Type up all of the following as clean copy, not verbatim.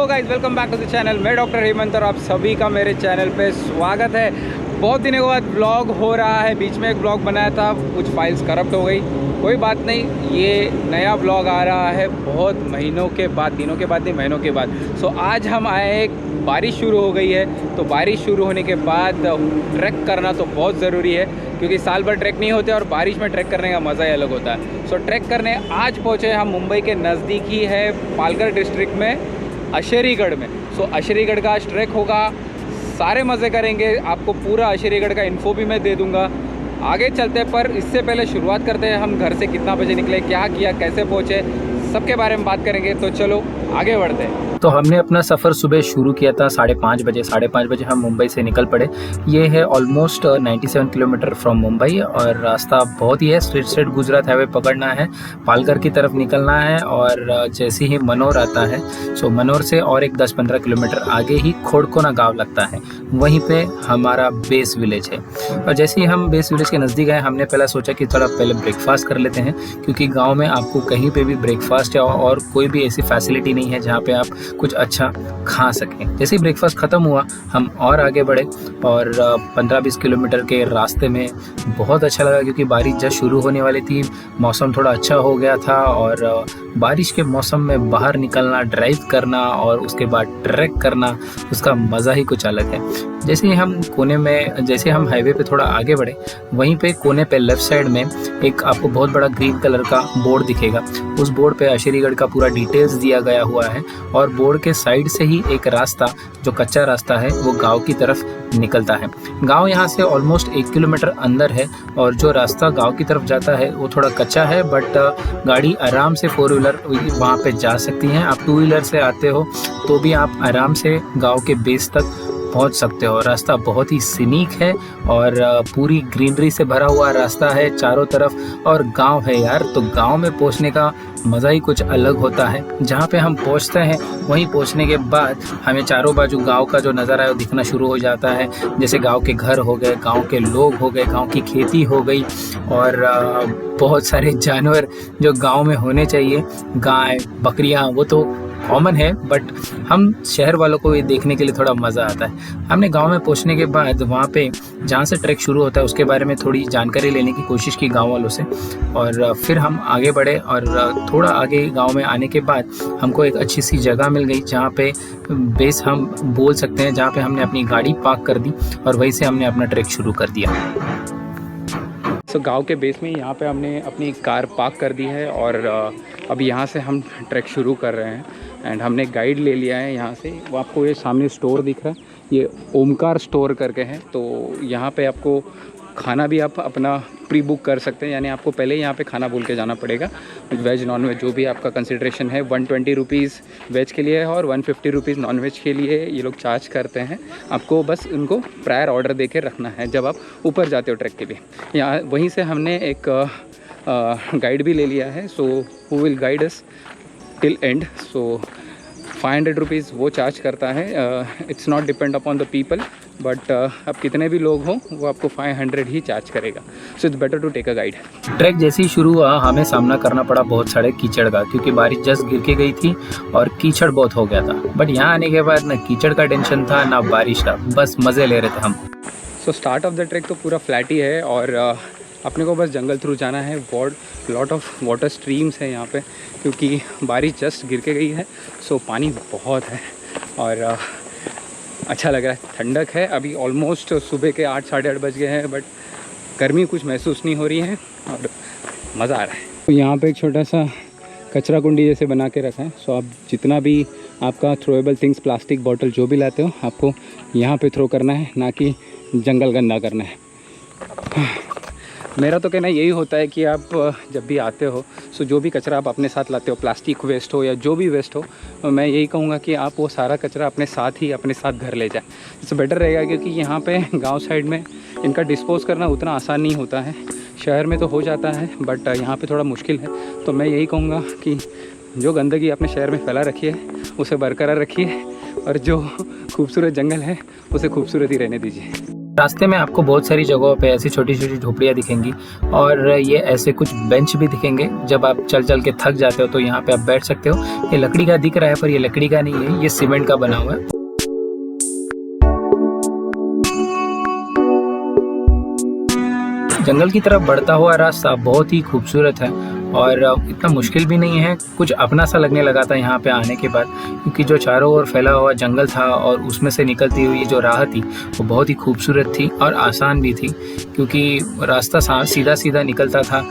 Hello guys, welcome back to the channel. मैं doctor Hemant और आप सभी का मेरे चैनल पे स्वागत है। बहुत दिनों के बाद ब्लॉग हो रहा है। बीच में एक ब्लॉग बनाया था, कुछ फाइल्स करप्ट हो गई, कोई बात नहीं। ये नया ब्लॉग आ रहा है बहुत महीनों के बाद, दिनों के बाद नहीं, महीनों के बाद। सो आज हम आए, बारिश शुरू हो गई है, तो बारिश शुरू होने के बाद ट्रैक करना तो बहुत ज़रूरी है, क्योंकि साल भर ट्रैक नहीं होते और बारिश में ट्रैक करने का मज़ा ही अलग होता है। सो ट्रैक करने आज पहुँचे हम मुंबई के नज़दीक ही है, पालघर डिस्ट्रिक्ट में अशेरीगढ़ में। सो अशेरीगढ़ का आज ट्रैक होगा, सारे मज़े करेंगे। आपको पूरा अशेरीगढ़ का इन्फो भी मैं दे दूंगा। आगे चलते, पर इससे पहले शुरुआत करते हैं। हम घर से कितना बजे निकले, क्या किया, कैसे पहुँचे, सबके बारे में बात करेंगे। तो चलो आगे बढ़ते हैं। तो हमने अपना सफ़र सुबह शुरू किया था 5:30 बजे। 5:30 बजे हम मुंबई से निकल पड़े। ये है ऑलमोस्ट 97 किलोमीटर फ्रॉम मुंबई और रास्ता बहुत ही है, स्ट्रेट गुजरात हाईवे पकड़ना है, पालघर की तरफ निकलना है और जैसे ही मनोर आता है, सो मनोर से और एक 10-15 किलोमीटर आगे ही खोड़कोना गाँव लगता है, वहीं पे हमारा बेस विलेज है। और जैसे ही हम बेस विलेज के नज़दीक आए, हमने पहले सोचा कि थोड़ा पहले ब्रेकफास्ट कर लेते हैं, क्योंकि गाँव में आपको कहीं पर भी ब्रेकफास्ट या और कोई भी ऐसी फैसिलिटी नहीं है जहाँ पर आप कुछ अच्छा खा सकें। जैसे ही ब्रेकफास्ट ख़त्म हुआ, हम और आगे बढ़े और 15-20 किलोमीटर के रास्ते में बहुत अच्छा लगा, क्योंकि बारिश जस्ट शुरू होने वाली थी, मौसम थोड़ा अच्छा हो गया था और बारिश के मौसम में बाहर निकलना, ड्राइव करना और उसके बाद ट्रैक करना, उसका मज़ा ही कुछ अलग है। जैसे ही हम जैसे हम हाईवे पे थोड़ा आगे बढ़े, वहीं पे कोने पे लेफ़्ट साइड में एक आपको बहुत बड़ा ग्रीन कलर का बोर्ड दिखेगा। उस बोर्ड पे अशेरीगढ़ का पूरा डिटेल्स दिया गया हुआ है और बोर्ड के साइड से ही एक रास्ता, जो कच्चा रास्ता है, वो गांव की तरफ निकलता है। गांव यहाँ से ऑलमोस्ट 1 किलोमीटर अंदर है और जो रास्ता गांव की तरफ जाता है वो थोड़ा कच्चा है, बट गाड़ी आराम से 4 व्हीलर वहाँ पे जा सकती हैं। आप 2 व्हीलर से आते हो तो भी आप आराम से गांव के बेस तक पहुंच सकते हो। रास्ता बहुत ही सीनिक है और पूरी ग्रीनरी से भरा हुआ रास्ता है चारों तरफ, और गांव है यार, तो गांव में पहुंचने का मज़ा ही कुछ अलग होता है। जहां पे हम पहुंचते हैं, वहीं पहुंचने के बाद हमें चारों बाजू गांव का जो नज़ारा है वो दिखना शुरू हो जाता है। जैसे गांव के घर हो गए, गांव के लोग हो गए, गांव की खेती हो गई और बहुत सारे जानवर जो गांव में होने चाहिए, गाय, बकरियां, वो तो कॉमन है, बट हम शहर वालों को ये देखने के लिए थोड़ा मज़ा आता है। हमने गांव में पहुंचने के बाद वहाँ पे जहाँ से ट्रैक शुरू होता है उसके बारे में थोड़ी जानकारी लेने की कोशिश की गांव वालों से, और फिर हम आगे बढ़े और थोड़ा आगे गांव में आने के बाद हमको एक अच्छी सी जगह मिल गई, जहाँ पे बेस हम बोल सकते हैं, जहाँ पे हमने अपनी गाड़ी पार्क कर दी और वहीं से हमने अपना ट्रैक शुरू कर दिया। सो गांव के बेस में यहाँ पे हमने अपनी कार पार्क कर दी है और अब यहाँ से हम ट्रैक शुरू कर रहे हैं। एंड हमने गाइड ले लिया है यहाँ से। वो आपको ये सामने स्टोर दिख रहा है, ये ओमकार स्टोर करके है। तो यहाँ पे आपको खाना भी आप अपना प्री बुक कर सकते हैं, यानी आपको पहले यहाँ पे खाना बोल के जाना पड़ेगा। वेज नॉन वेज जो भी आपका कंसिड्रेशन है, 120 रुपीज़ वेज के लिए है और 150 रुपीज़ नॉन वेज के लिए ये लोग चार्ज करते हैं। आपको बस उनको प्रायर ऑर्डर दे के रखना है जब आप ऊपर जाते हो ट्रैक के लिए। यहाँ वहीं से हमने एक गाइड भी ले लिया है, so who will guide us till and. So 500 rupees वो चार्ज करता है। It's not depend upon the people, but अब कितने भी लोग हों वो आपको 500 ही चार्ज करेगा। So it's better to take a guide. Track जैसे ही शुरू हुआ, हमें सामना करना पड़ा बहुत सारे कीचड़ का, क्योंकि बारिश जस्ट गिर के गई थी और कीचड़ बहुत हो गया था। बट यहाँ आने के बाद ना कीचड़ का टेंशन था ना बारिश का, बस मज़े ले रहे थे हम। So start of the track तो पूरा फ्लैट ही है और अपने को बस जंगल थ्रू जाना है। लॉट ऑफ वाटर स्ट्रीम्स है यहाँ पे, क्योंकि बारिश जस्ट गिर के गई है, सो पानी बहुत है और अच्छा लग रहा है, ठंडक है। अभी ऑलमोस्ट सुबह के 8-8:30 बज गए हैं, बट गर्मी कुछ महसूस नहीं हो रही है और मज़ा आ रहा है। तो यहाँ पे एक छोटा सा कचरा कुंडी जैसे बना के रखा है। सो आप जितना भी आपका थ्रोएबल थिंग्स, प्लास्टिक बॉटल जो भी लाते हो, आपको यहाँ पे थ्रो करना है, ना कि जंगल गंदा करना है। मेरा तो कहना यही होता है कि आप जब भी आते हो, सो जो भी कचरा आप अपने साथ लाते हो, प्लास्टिक वेस्ट हो या जो भी वेस्ट हो, मैं यही कहूँगा कि आप वो सारा कचरा अपने साथ घर ले जाए। इससे बेटर रहेगा, क्योंकि यहाँ पे गांव साइड में इनका डिस्पोज़ करना उतना आसान नहीं होता है। शहर में तो हो जाता है, बट यहाँ पे थोड़ा मुश्किल है। तो मैं यही कहूँगा कि जो गंदगी अपने शहर में फैला रखी है उसे बरकरार रखिए, और जो खूबसूरत जंगल है उसे खूबसूरत ही रहने दीजिए। रास्ते में आपको बहुत सारी जगहों पे ऐसी छोटी छोटी झोपड़ियाँ दिखेंगी और ये ऐसे कुछ बेंच भी दिखेंगे। जब आप चल चल के थक जाते हो तो यहाँ पे आप बैठ सकते हो। ये लकड़ी का दिख रहा है पर ये लकड़ी का नहीं है, ये सीमेंट का बना हुआ है। जंगल की तरफ बढ़ता हुआ रास्ता बहुत ही खूबसूरत है और इतना मुश्किल भी नहीं है, कुछ अपना सा लगने लगा था यहाँ पे आने के बाद, क्योंकि जो चारों ओर फैला हुआ जंगल था और उसमें से निकलती हुई जो राह थी वो बहुत ही खूबसूरत थी और आसान भी थी, क्योंकि रास्ता सीधा सीधा निकलता था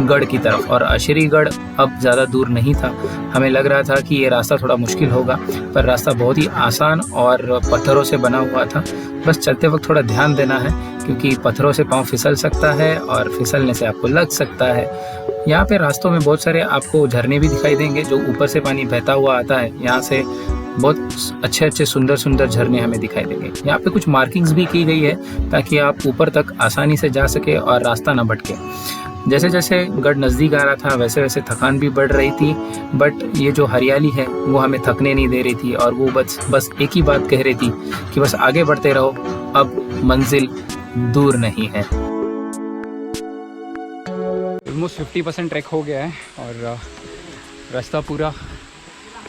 गढ़ की तरफ और अशरीगढ़ अब ज़्यादा दूर नहीं था। हमें लग रहा था कि ये रास्ता थोड़ा मुश्किल होगा, पर रास्ता बहुत ही आसान और पत्थरों से बना हुआ था। बस चलते वक्त थोड़ा ध्यान देना है, क्योंकि पत्थरों से पाँव फिसल सकता है और फिसलने से आपको लग सकता है। यहाँ पे रास्तों में बहुत सारे आपको झरने भी दिखाई देंगे जो ऊपर से पानी बहता हुआ आता है। यहाँ से बहुत अच्छे अच्छे सुंदर सुंदर झरने हमें दिखाई देंगे। यहाँ पे कुछ मार्किंग्स भी की गई है ताकि आप ऊपर तक आसानी से जा सके और रास्ता ना भटके। जैसे जैसे गढ़ नज़दीक आ रहा था वैसे वैसे थकान भी बढ़ रही थी, बट ये जो हरियाली है वो हमें थकने नहीं दे रही थी और वो बस एक ही बात कह रही थी कि बस आगे बढ़ते रहो, अब मंजिल दूर नहीं है। ऑलमोस्ट 50% ट्रैक हो गया है और रास्ता पूरा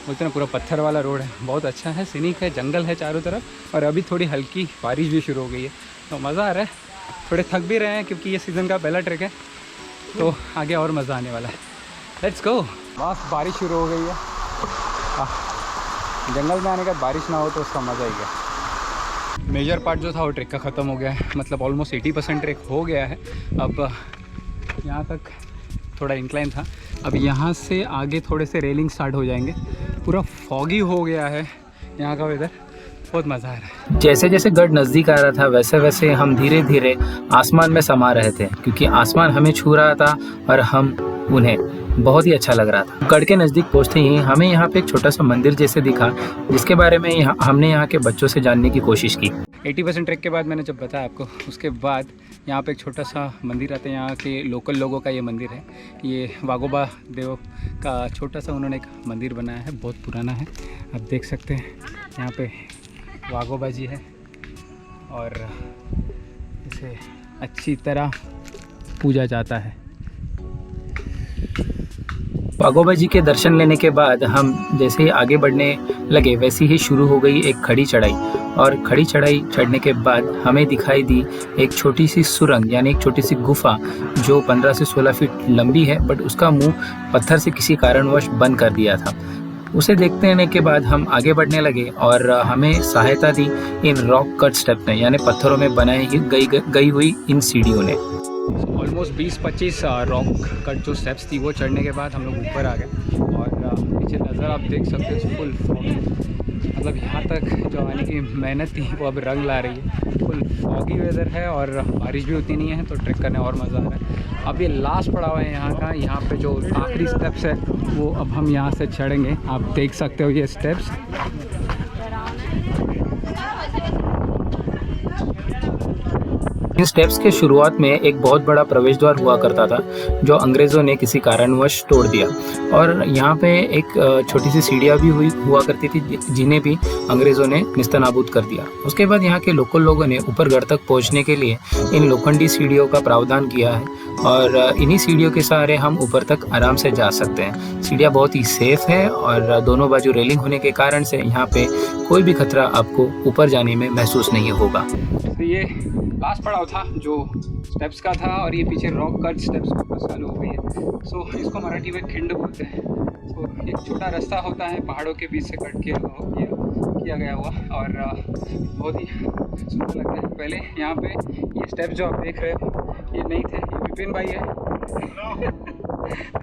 बोलते हैं पूरा पत्थर वाला रोड है, बहुत अच्छा है, सीनिक है, जंगल है चारों तरफ और अभी थोड़ी हल्की बारिश भी शुरू हो गई है तो मज़ा आ रहा है। थोड़े थक भी रहे हैं क्योंकि ये सीज़न का पहला ट्रैक है, तो आगे और मज़ा आने वाला है। Let's go. बस बारिश शुरू हो गई है। जंगल में आने का बारिश ना हो तो उसका मज़ा ही गया। मेजर पार्ट जो था वो ट्रैक का ख़त्म हो गया है, मतलब ऑलमोस्ट 80% ट्रैक हो गया है। अब यहाँ तक थोड़ा इंक्लाइन था, अब यहाँ से आगे थोड़े से रेलिंग स्टार्ट हो जाएंगे। पूरा फॉगी हो गया है यहाँ का वेदर, बहुत मज़ा आ रहा है। जैसे जैसे गढ़ नज़दीक आ रहा था वैसे वैसे हम धीरे धीरे आसमान में समा रहे थे, क्योंकि आसमान हमें छू रहा था और हम उन्हें, बहुत ही अच्छा लग रहा था। गढ़ के नज़दीक पहुँचते ही हमें यहाँ पे एक छोटा सा मंदिर जैसे दिखा, जिसके बारे में हमने यहाँ के बच्चों से जानने की कोशिश की। 80% ट्रैक के बाद मैंने जब बताया आपको, उसके बाद यहाँ पे एक छोटा सा मंदिर आता है। यहाँ के लोकल लोगों का ये मंदिर है, ये वागोबा देव का छोटा सा उन्होंने एक मंदिर बनाया है, बहुत पुराना है। आप देख सकते हैं यहाँ पे वागोबा जी है और इसे अच्छी तरह पूजा जाता है। वागोबा जी के दर्शन लेने के बाद हम जैसे ही आगे बढ़ने लगे वैसे ही शुरू हो गई एक खड़ी चढ़ाई, और खड़ी चढ़ाई चढ़ने के बाद हमें दिखाई दी एक छोटी सी सुरंग, यानी एक छोटी सी गुफा जो 15 से 16 फीट लंबी है, बट उसका मुंह पत्थर से किसी कारणवश बंद कर दिया था। उसे देखते रहने के बाद हम आगे बढ़ने लगे और हमें सहायता दी इन रॉक कट स्टेप ने, यानी पत्थरों में बनाई गई हुई इन सीढ़ियों ने। ऑलमोस्ट 20-25 रॉक कट जो स्टेप्स थी वो चढ़ने के बाद हम लोग ऊपर आ गए और पीछे नज़र आप देख सकते हो फुल फॉगी, मतलब यहाँ तक जो आने की मेहनत थी वो अब रंग ला रही है। फुल फॉगी वेदर है और बारिश भी उतनी नहीं है, तो ट्रैक करने और मज़ा आ रहा है। अब ये लास्ट पड़ाव है यहाँ का, यहाँ पे जो आखिरी स्टेप्स है वो अब हम यहाँ से चढ़ेंगे। आप देख सकते हो ये स्टेप्स। इन स्टेप्स के शुरुआत में एक बहुत बड़ा प्रवेश द्वार हुआ करता था जो अंग्रेज़ों ने किसी कारणवश तोड़ दिया, और यहाँ पे एक छोटी सी सीढ़ियाँ भी हुआ करती थी जिन्हें भी अंग्रेज़ों ने निस्तनाबूद कर दिया। उसके बाद यहाँ के लोकल लोगों ने ऊपर गढ़ तक पहुँचने के लिए इन लोखंडी सीढ़ियों का प्रावधान किया है और इन्हीं सीढ़ियों के सहारे हम ऊपर तक आराम से जा सकते हैं। सीढ़ियाँ बहुत ही सेफ है और दोनों बाजू रेलिंग होने के कारण से यहाँ पे कोई भी खतरा आपको ऊपर जाने में महसूस नहीं होगा। तो ये लास्ट पड़ाव था जो स्टेप्स का था और ये पीछे रॉक कट स्टेप्स वापस चालू हो गई है। सो इसको मराठी में खिंड बोलते हैं। तो एक छोटा रास्ता होता है पहाड़ों के बीच से कट के किया गया हुआ और बहुत ही सुंदर लगता है। पहले यहाँ पे ये स्टेप्स जो आप देख रहे हो ये नहीं थे, ये विपिन भाई है।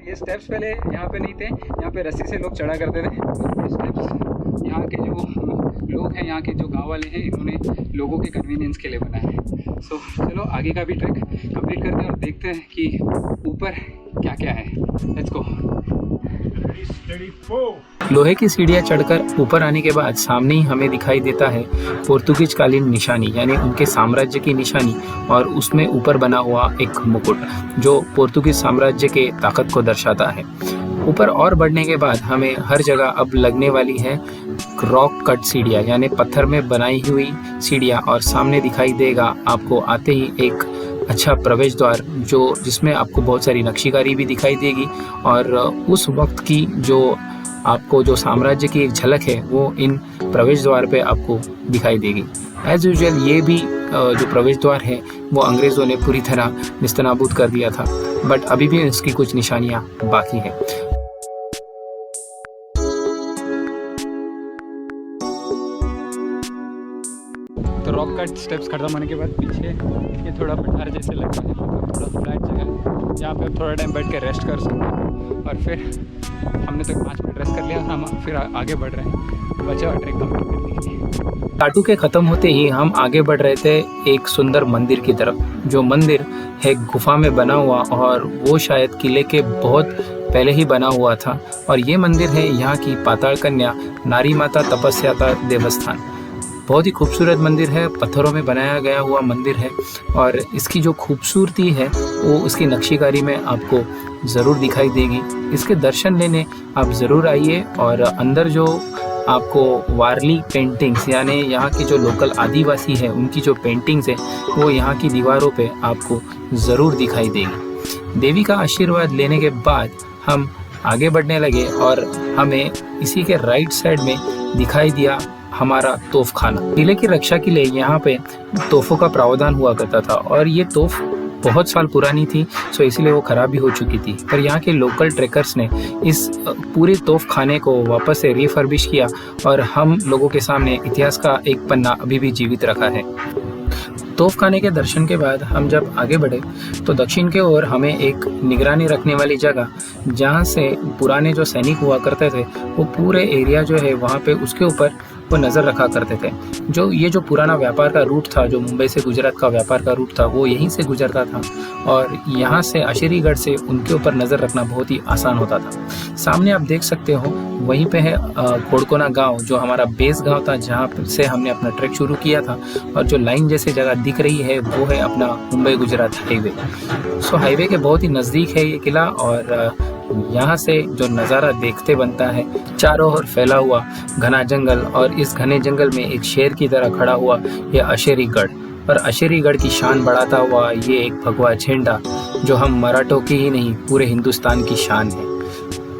ये स्टेप्स पहले यहाँ पे नहीं थे, यहाँ पे रस्सी से लोग चढ़ा करते थे। ये स्टेप्स यहाँ के जो लोग हैं, यहाँ के जो गांव वाले हैं, इन्होंने लोगों के कन्वीनियंस के लिए बनाया है। सो चलो आगे का भी ट्रैक कंप्लीट करते हैं और देखते हैं कि ऊपर क्या क्या है। Let's go. लोहे की सीढ़ियाँ चढ़कर ऊपर आने के बाद सामने ही हमें दिखाई देता है पोर्तुगीज कालीन निशानी, यानी उनके साम्राज्य की निशानी, और उसमें ऊपर बना हुआ एक मुकुट जो पोर्तुगीज साम्राज्य के ताकत को दर्शाता है। ऊपर और बढ़ने के बाद हमें हर जगह अब लगने वाली है रॉक कट सीढ़ियाँ यानी पत्थर में बनाई हुई सीढ़ियाँ, और सामने दिखाई देगा आपको आते ही एक अच्छा प्रवेश द्वार जिसमें आपको बहुत सारी नक्शीकारी भी दिखाई देगी, और उस वक्त की जो साम्राज्य की एक झलक है वो इन प्रवेश द्वार पे आपको दिखाई देगी। एज यूजुअल ये भी जो प्रवेश द्वार है वो अंग्रेज़ों ने पूरी तरह निस्तनाबूद कर दिया था, बट अभी भी इसकी कुछ निशानियाँ बाकी हैं। तो रॉक कट स्टेप्स खत्म होने के बाद पीछे ये थोड़ा पठार जैसे लग रहा है, थोड़ा फ्लैट जगह है जहाँ पे आप थोड़ा टाइम बैठ के रेस्ट कर सकते हैं। और फिर हमने तो 5 मिनट रेस्ट कर लिया, हम फिर आगे बढ़ रहे हैं बचा हुआ ट्रैक कंप्लीट करने के लिए। टाटू के ख़त्म होते ही हम आगे बढ़ रहे थे एक सुंदर मंदिर की तरफ, जो मंदिर है गुफा में बना हुआ, और वो शायद किले के बहुत पहले ही बना हुआ था। और ये मंदिर है यहाँ की पाताल कन्या नारी माता तपस्या का देवस्थान। बहुत ही खूबसूरत मंदिर है, पत्थरों में बनाया गया हुआ मंदिर है, और इसकी जो खूबसूरती है वो उसकी नक्शीकारी में आपको ज़रूर दिखाई देगी। इसके दर्शन लेने आप ज़रूर आइए, और अंदर जो आपको वारली पेंटिंग्स यानी यहाँ के जो लोकल आदिवासी हैं उनकी जो पेंटिंग्स है वो यहाँ की दीवारों पे आपको ज़रूर दिखाई देगी। देवी का आशीर्वाद लेने के बाद हम आगे बढ़ने लगे, और हमें इसी के राइट साइड में दिखाई दिया हमारा तोफ खाना। किले की रक्षा के लिए यहाँ पे तोपों का प्रावधान हुआ करता था, और ये तोफ बहुत साल पुरानी थी, सो इसलिए वो ख़राब भी हो चुकी थी। पर यहाँ के लोकल ट्रेकर्स ने इस पूरे तोफ खाने को वापस से रिफर्बिश किया, और हम लोगों के सामने इतिहास का एक पन्ना अभी भी जीवित रखा है। तोफ खाने के दर्शन के बाद हम जब आगे बढ़े तो दक्षिण के ओर हमें एक निगरानी रखने वाली जगह, जहाँ से पुराने जो सैनिक हुआ करते थे वो पूरे एरिया जो है वहाँ पे उसके ऊपर वो नज़र रखा करते थे। जो पुराना व्यापार का रूट था, जो मुंबई से गुजरात का व्यापार का रूट था, वो यहीं से गुजरता था, और यहाँ से अशेरीगढ़ से उनके ऊपर नज़र रखना बहुत ही आसान होता था। सामने आप देख सकते हो वहीं पे है घोड़कोना गांव, जो हमारा बेस गांव था जहाँ से हमने अपना ट्रैक शुरू किया था, और जो लाइन जैसे जगह दिख रही है वो है अपना मुंबई गुजरात हाईवे। सो हाईवे के बहुत ही नज़दीक है ये किला, और यहाँ से जो नज़ारा देखते बनता है, चारों ओर फैला हुआ घना जंगल, और इस घने जंगल में एक शेर की तरह खड़ा हुआ ये अशेरीगढ़, और अशेरीगढ़ की शान बढ़ाता हुआ ये एक भगवा झंडा जो हम मराठों की ही नहीं पूरे हिंदुस्तान की शान है।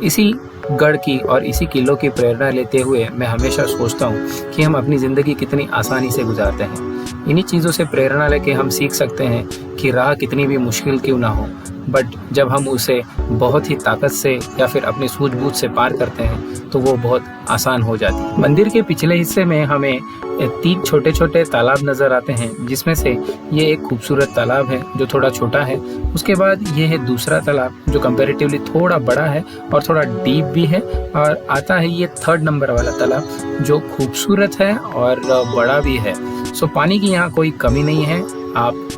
इसी गढ़ की और इसी किलों की प्रेरणा लेते हुए मैं हमेशा सोचता हूँ कि हम अपनी ज़िंदगी कितनी आसानी से गुजारते हैं। इन्हीं चीज़ों से प्रेरणा लेके हम सीख सकते हैं कि राह कितनी भी मुश्किल क्यों ना हो, बट जब हम उसे बहुत ही ताकत से या फिर अपनी सूझबूझ से पार करते हैं तो वो बहुत आसान हो जाती है। मंदिर के पिछले हिस्से में हमें 3 छोटे छोटे तालाब नज़र आते हैं, जिसमें से ये एक खूबसूरत तालाब है जो थोड़ा छोटा है। उसके बाद ये है दूसरा तालाब जो कंपैरेटिवली थोड़ा बड़ा है और थोड़ा डीप भी है, और आता है ये 3rd नंबर वाला तालाब जो खूबसूरत है और बड़ा भी है। सो पानी की यहाँ कोई कमी नहीं है, आप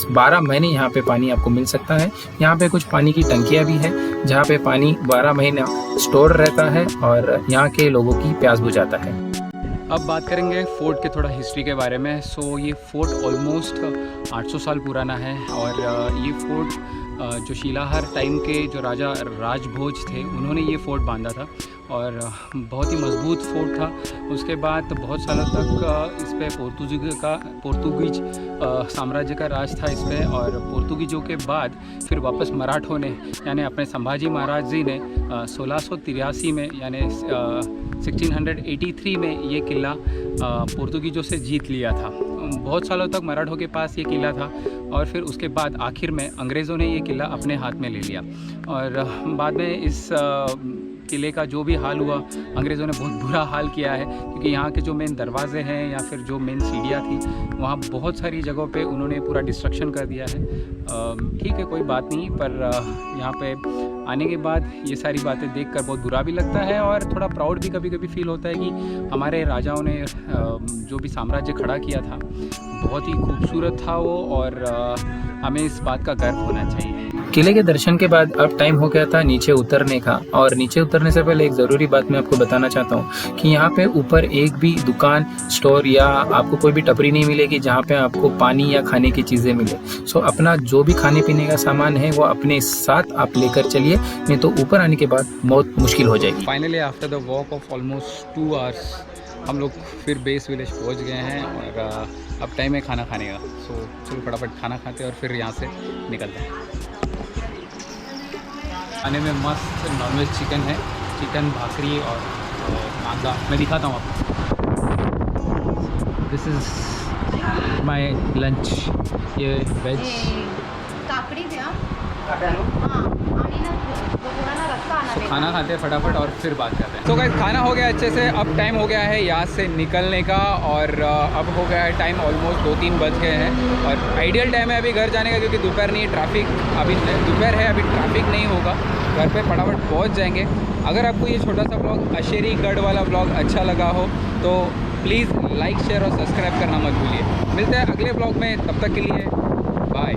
12 महीने यहाँ पे पानी आपको मिल सकता है। यहाँ पे कुछ पानी की टंकियाँ भी है जहाँ पे पानी 12 महीना स्टोर रहता है और यहाँ के लोगों की प्यास बुझाता है। अब बात करेंगे फोर्ट के थोड़ा हिस्ट्री के बारे में। सो ये फोर्ट ऑलमोस्ट 800 साल पुराना है, और ये फोर्ट जो शिलाहार टाइम के जो राजा राजभोज थे उन्होंने ये फोर्ट बांधा था, और बहुत ही मजबूत फोर्ट था। उसके बाद बहुत सालों तक इस पर पोर्तुगीज साम्राज्य का राज था इस पर, और पोर्तुगीजों के बाद फिर वापस मराठों ने यानी अपने संभाजी महाराज जी ने 1683 में यानी 1683 में ये किला पोर्तुगीजों से जीत लिया था। बहुत सालों तक मराठों के पास ये किला था, और फिर उसके बाद आखिर में अंग्रेज़ों ने ये किला अपने हाथ में ले लिया, और बाद में इस किले का जो भी हाल हुआ अंग्रेज़ों ने बहुत बुरा हाल किया है, क्योंकि यहाँ के जो मेन दरवाजे हैं या फिर जो मेन सीढ़ियाँ थी वहाँ बहुत सारी जगहों पे उन्होंने पूरा डिस्ट्रक्शन कर दिया है। ठीक है, कोई बात नहीं, पर यहाँ पे आने के बाद ये सारी बातें देखकर बहुत बुरा भी लगता है और थोड़ा प्राउड भी कभी कभी फील होता है कि हमारे राजाओं ने जो भी साम्राज्य खड़ा किया था बहुत ही खूबसूरत था वो, और हमें इस बात का गर्व होना चाहिए। किले के दर्शन के बाद अब टाइम हो गया था नीचे उतरने का, और नीचे उतरने से पहले एक ज़रूरी बात मैं आपको बताना चाहता हूँ कि यहाँ पे ऊपर एक भी दुकान, स्टोर या आपको कोई भी टपरी नहीं मिलेगी जहाँ पे आपको पानी या खाने की चीज़ें मिले। सो अपना जो भी खाने पीने का सामान है वो अपने साथ आप लेकर चलिए, नहीं तो ऊपर आने के बाद बहुत मुश्किल हो जाएगी। Finally after the walk of almost 2 hours हम लोग फिर बेस विलेज पहुंच गए हैं और अब टाइम है खाना खाने का। सो चलो फटाफट खाना खाते हैं और फिर यहाँ से निकलते हैं। खाने में मस्त नॉनवेज चिकन है, चिकन भाकरी और कांदा। मैं दिखाता हूँ आपको। This is my lunch. ये वेज काकडी द्या हां आणि ना थोड़ा ना रस्सा आना तो खाना खाते हैं फटाफट और फिर बात करते हैं। तो गाइस खाना हो गया अच्छे से, अब टाइम हो गया है यहाँ से निकलने का और अब हो गया है टाइम ऑलमोस्ट 2-3 बज गए हैं और आइडियल टाइम है अभी घर जाने का क्योंकि दोपहर नहीं है, ट्रैफिक अभी दोपहर है, अभी ट्रैफिक नहीं होगा, घर पे फटाफट पहुँच जाएंगे। अगर आपको ये छोटा सा ब्लॉग अशेरी गढ़ वाला ब्लॉग अच्छा लगा हो तो प्लीज़ लाइक शेयर और सब्सक्राइब करना मत भूलिए। मिलते हैं अगले ब्लॉग में, तब तक के लिए बाय।